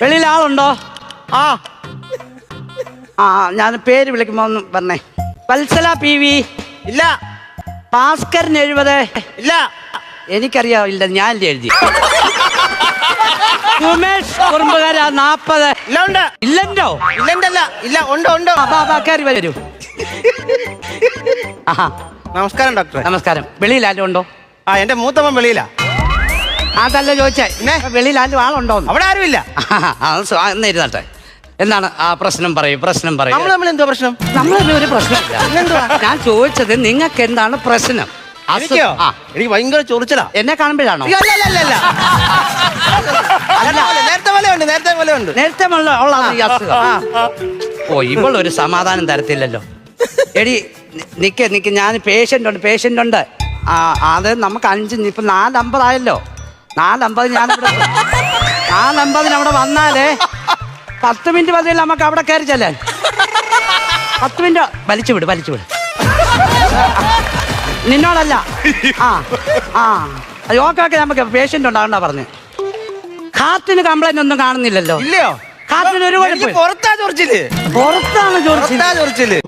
വെളിയിൽ ആളുണ്ടോ? ആ ആ ഞാൻ പേര് വിളിക്കുമ്പോ ഒന്ന് പറഞ്ഞേ. Vatsala P V. ഇല്ല. ഭാസ്കരൻ 70. ഇല്ല. എനിക്കറിയാം, ഇല്ല ഞാൻ എഴുതി. ഉമേഷ് കുറുമ്പുകാര 40. ഇല്ല ഉണ്ട്. ഇല്ലല്ലോ. ഇല്ലണ്ടല്ല. ഇല്ല ഉണ്ട് ഉണ്ട്. കയറി വരൂ. ആഹാ നമസ്കാരം ഡോക്ടറെ. നമസ്കാരം. വെളിയിൽ ആരും ഉണ്ടോ? ആ എന്റെ മൂത്തമ്മൻ വെളിയിലാ. അതല്ല ചോദിച്ചേ, വെളിയിൽ ആരും ആളുണ്ടോ? അവിടെ ആരുമില്ല. എന്ന് ഇരുന്നട്ടെ. എന്താണ് ആ പ്രശ്നം? പറയൂ, പ്രശ്നം പറയൂ. നമ്മൾ എന്തോ പ്രശ്നം? നമ്മളൊന്നും ഒരു പ്രശ്നമില്ല. ഞാൻ ചോദിച്ചത് നിങ്ങൾക്ക് എന്താണ് പ്രശ്നം? എനിക്കോ? എനിക്ക് ഭയങ്കര ചൊറിച്ചിലാ. എന്നെ കാണുമ്പോഴാണോ? നേരത്തെ പോലെ ഉണ്ട്. നേരത്തെ പോലെ ഉണ്ട്. നേരത്തെ ഉള്ള ഈ അസുഖം. ഓ, ഇവളൊരു സമാധാനം തരത്തില്ലല്ലോ. എടി നിക്ക് ഞാൻ പേഷ്യൻ്റ് ഉണ്ട്. അത് നമുക്ക് 5 ഇപ്പം 4:50 ആയല്ലോ. 4:50 4:50 അവിടെ വന്നാലേ 10 മിനിറ്റ് മതിയല്ല നമുക്ക് അവിടെ കയറി ചെല്ലാൻ. 10 മിനിറ്റ് വലിച്ചു വിട്. നിന്നോടല്ല. ഓക്കെ നമുക്ക് പേഷ്യൻ്റ് ഉണ്ടാകണ്ട പറഞ്ഞു. ഹാർട്ടിന് കംപ്ലൈന്റ് ഒന്നും കാണുന്നില്ലല്ലോ. ഇല്ലയോ? ഹാർട്ടിന് ഒരു കുഴപ്പം. പുറത്താ ചൊറിച്ചില്. പുറത്താണ് ചൊറിച്ചില്.